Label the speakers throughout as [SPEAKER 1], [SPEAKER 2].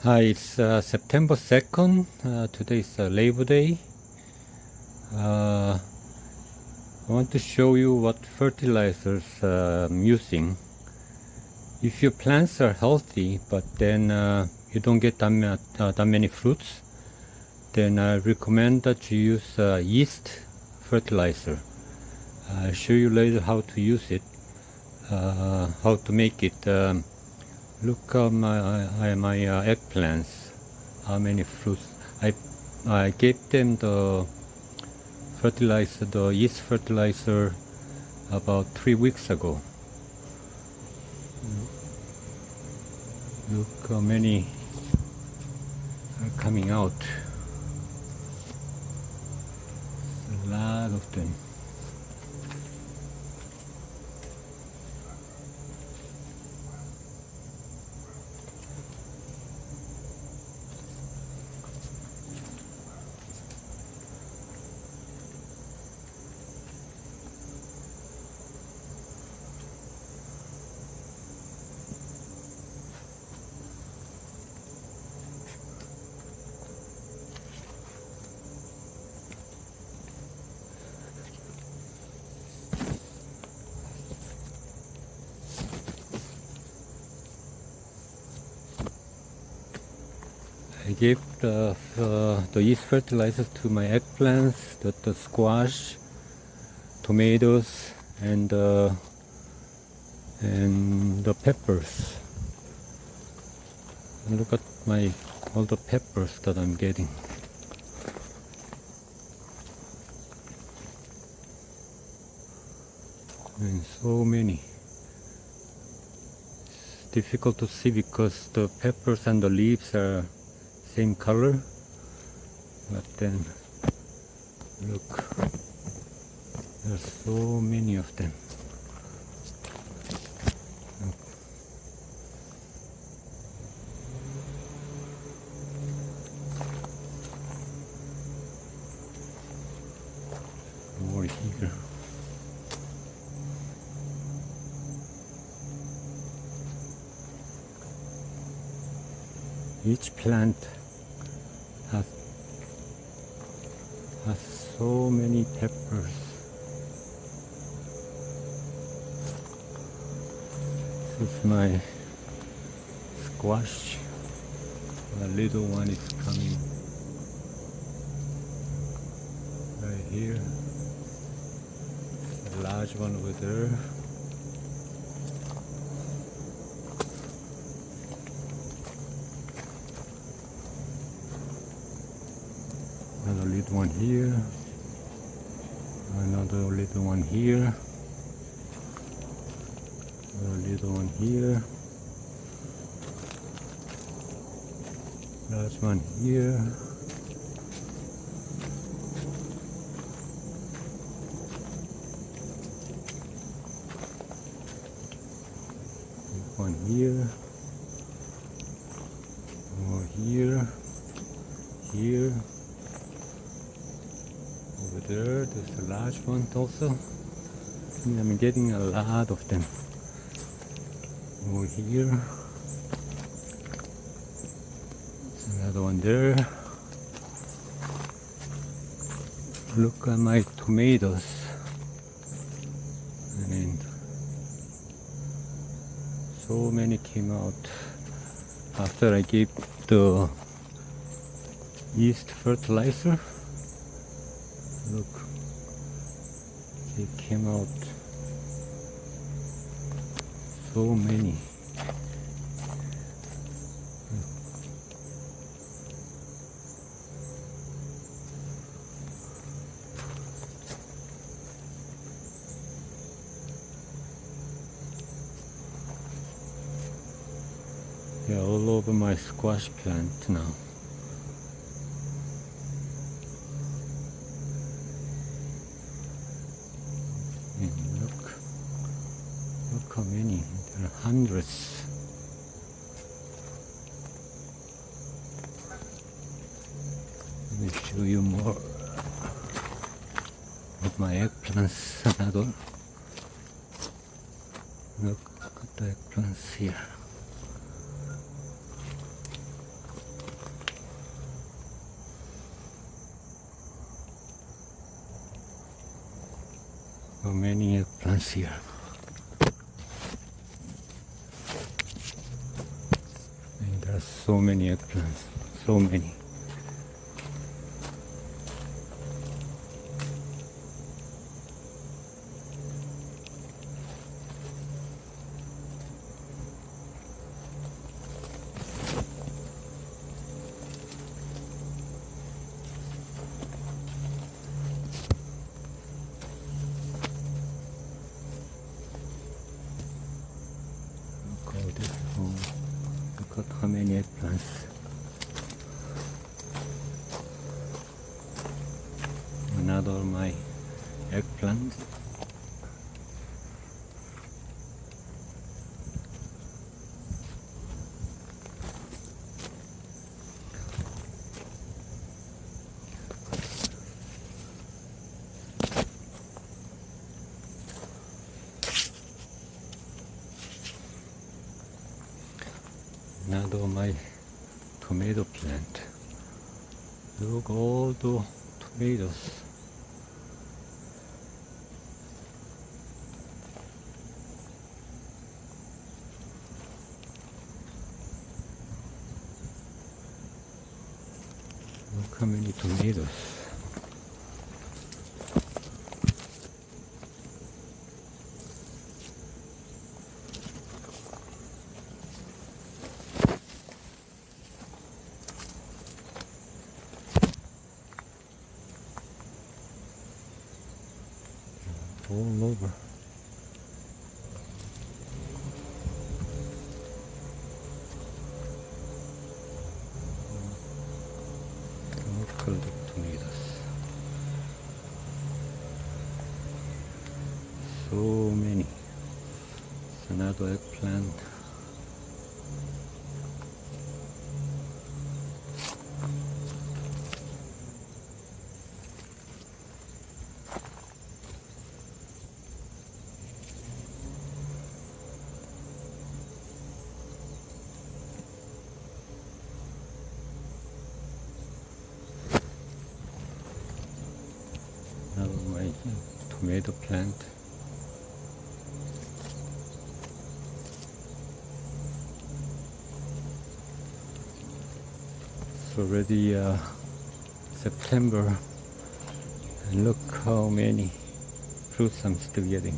[SPEAKER 1] Hi, it's September 2nd. Today is Labor Day. I want to show you what fertilizers I'm using. If your plants are healthy, but then you don't get that many fruits, then I recommend that you use yeast fertilizer. I'll show you later how to use it, how to make it. Look at my eggplants. How many fruits? I gave them the fertilizer, the yeast fertilizer, about 3 weeks ago. Look how many are coming out. A lot of them. I gave the yeast fertilizer to my eggplants, the squash, tomatoes, and the peppers. And look at all the peppers that I'm getting. And so many. It's difficult to see because the peppers and the leaves are same color, but then look, there's so many of them. Look. More here. Each plant has so many peppers. This is my squash. The little one is coming right here. The large one over there. Another little one here, another little one here, another little one here, large one here, big one here, more here, here. Over there, there's a large one also. I'm getting a lot of them. Over here, there's another one there. Look at my tomatoes. I mean, so many came out after I gave the yeast fertilizer. Look, they came out so many. They're all over my squash plant now. And look how many, there are hundreds. Let me show you more of my eggplants. Another. Look at the eggplants here. So many eggplants here. And there are so many eggplants, so many. Oh, look at how many eggplants. Another my eggplants. Another my tomato plant. Look all the tomatoes. Look how many tomatoes. All over. Look at the tomatoes. So many. It's another eggplant. Now my tomato plant. It's already September, and look how many fruits I'm still getting.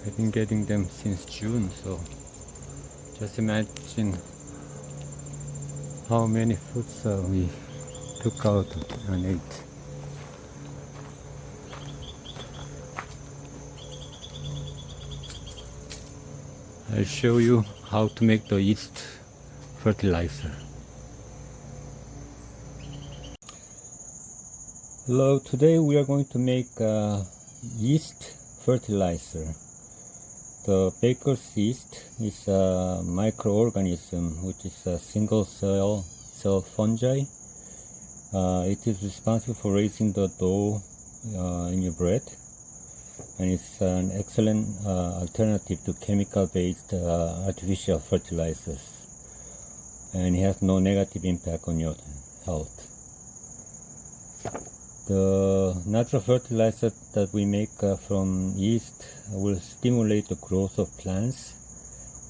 [SPEAKER 1] I've been getting them since June, so just imagine how many fruits we took out and ate. I'll show you how to make the yeast fertilizer. Hello, today we are going to make yeast fertilizer. The baker's yeast is a microorganism which is a single cell fungi. It is responsible for raising the dough in your bread, and it's an excellent alternative to chemical-based artificial fertilizers, and it has no negative impact on your health. The natural fertilizer that we make from yeast will stimulate the growth of plants,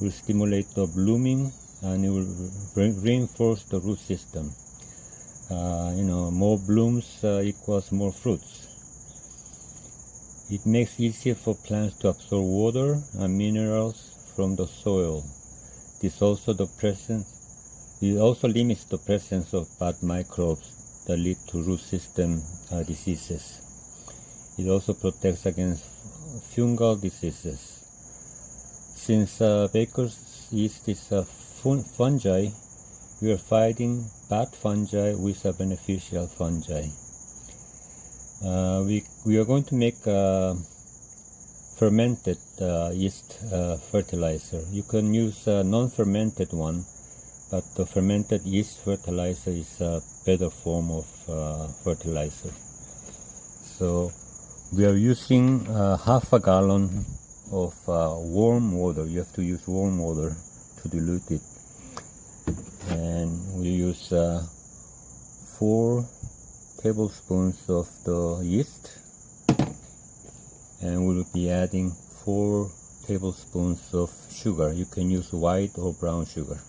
[SPEAKER 1] will stimulate the blooming, and it will reinforce the root system. More blooms equals more fruits. It makes it easier for plants to absorb water and minerals from the soil. It also limits the presence of bad microbes that lead to root system diseases. It also protects against fungal diseases. Since baker's yeast is a fungi, we are fighting bad fungi with a beneficial fungi. We are going to make fermented yeast fertilizer. You can use a non-fermented one, but the fermented yeast fertilizer is a better form of fertilizer. So we are using half a gallon of warm water. You have to use warm water to dilute it. And we use 4 tablespoons of the yeast and we'll be adding 4 tablespoons of sugar. You can use white or brown sugar.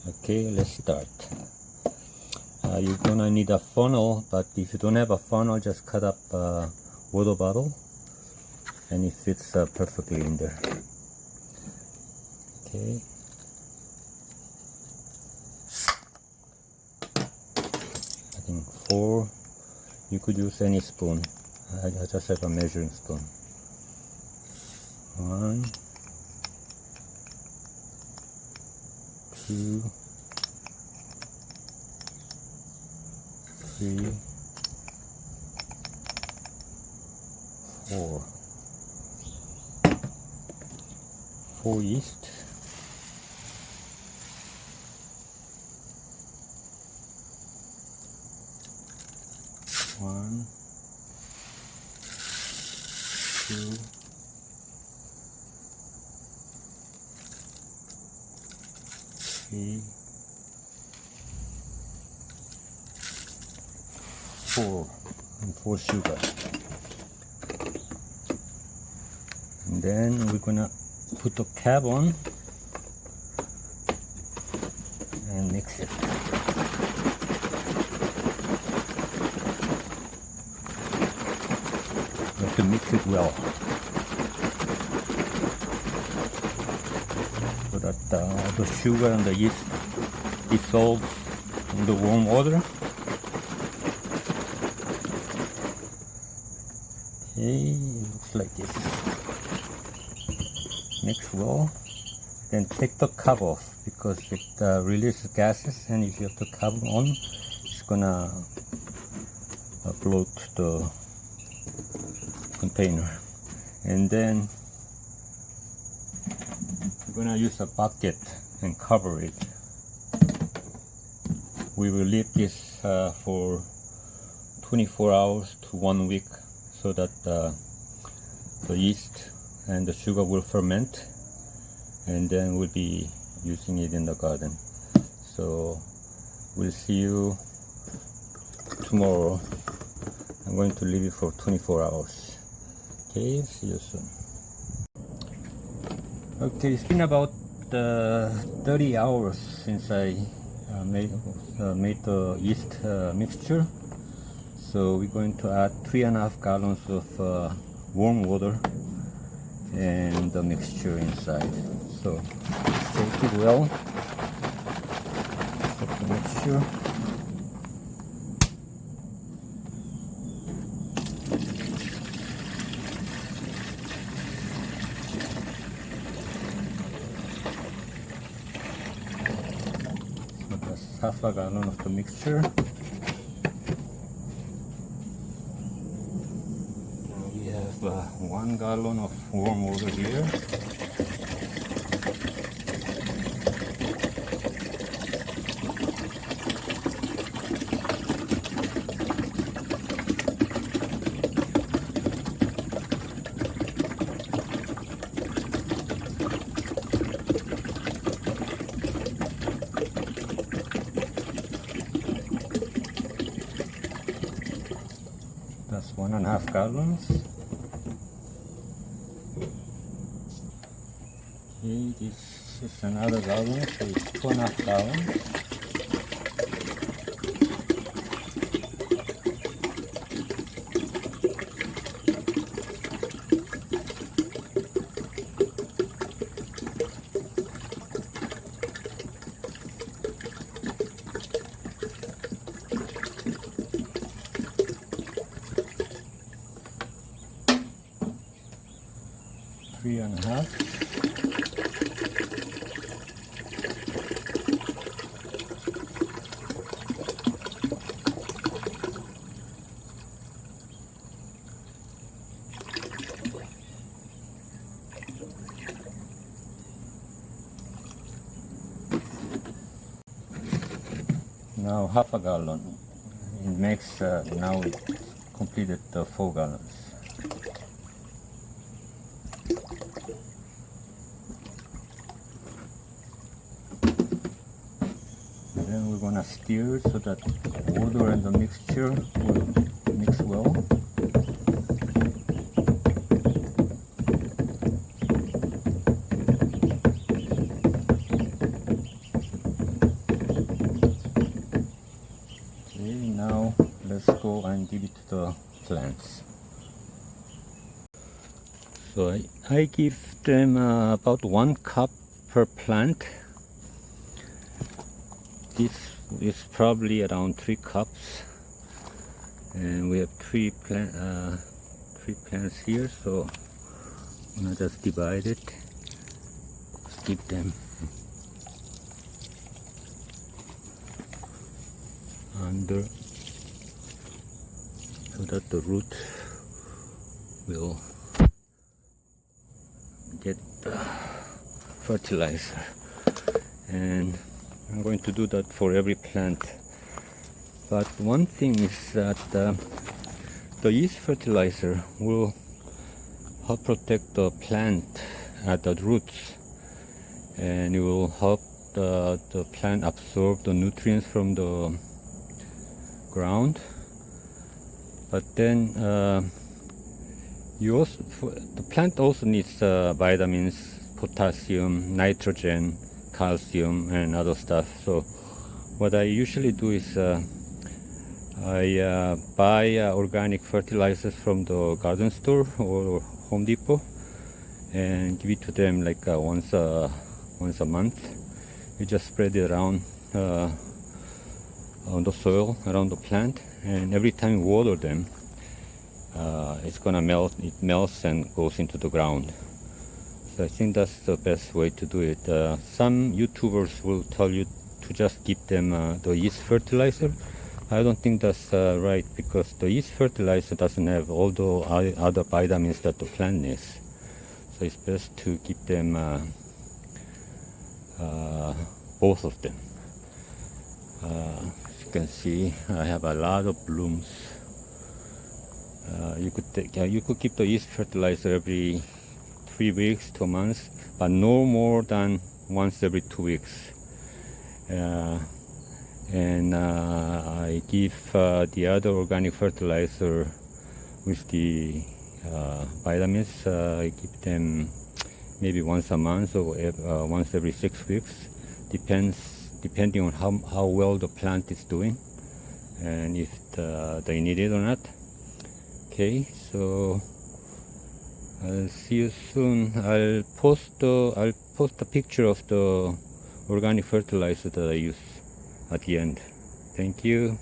[SPEAKER 1] Okay, let's start. You're gonna need a funnel, but if you don't have a funnel, just cut up a water bottle and it fits perfectly in there. Okay. I think 4. You could use any spoon. I just have a measuring spoon. 1, 2, 3, 4. 4 yeast. 1, 2, 3, 4, and 4 sugar. And then we're gonna put the cap on and mix it. You have to mix it well so that the sugar and the yeast dissolves in the warm water. Okay, it looks like this. Mix well, then take the cap off because it releases gases, and if you have the cap on, it's gonna bloat the container. And then we're gonna use a bucket and cover it. We will leave this for 24 hours to 1 week so that the yeast and the sugar will ferment, and then we'll be using it in the garden. So we'll see you tomorrow. I'm going to leave it for 24 hours. Okay, see you soon. Okay, it's been about 30 hours since I made the yeast mixture. So we're going to add 3.5 gallons of warm water and the mixture inside. So shake it well. Shake the mixture. So that's 1/2 gallon of the mixture. Now we have 1 gallon of warm water here. That's 1.5 gallons. Okay, this is another gallon, so it's 2.5 gallons. Three and a half. Now 1/2 gallon. It makes now it completed the 4 gallons. Then we're gonna stir so that the water and the mixture will mix well. go and give it to the plants. So I give them about 1 cup per plant. This is probably around 3 cups, and we have three plants here, so I'm gonna just divide it. Just give them under so that the root will get the fertilizer, and I'm going to do that for every plant. But one thing is that the yeast fertilizer will help protect the plant at the roots, and it will help the plant absorb the nutrients from the ground. But then the plant also needs vitamins, potassium, nitrogen, calcium, and other stuff. So what I usually do is I buy organic fertilizers from the garden store or Home Depot and give it to them like once a month. You just spread it around on the soil around the plant, and every time you water them, it's gonna melt. It melts and goes into the ground. So I think that's the best way to do it. Some YouTubers will tell you to just give them the yeast fertilizer. I don't think that's right, because the yeast fertilizer doesn't have all the other vitamins that the plant needs. So it's best to give them both of them. As you can see, I have a lot of blooms. You could keep the yeast fertilizer every 3 weeks to a month, but no more than once every 2 weeks. And I give the other organic fertilizer with the vitamins. I give them maybe once a month or once every 6 weeks, depending on how well the plant is doing and if they need it or not. Okay, so I'll see you soon. I'll post a picture of the organic fertilizer that I use at the end. Thank you.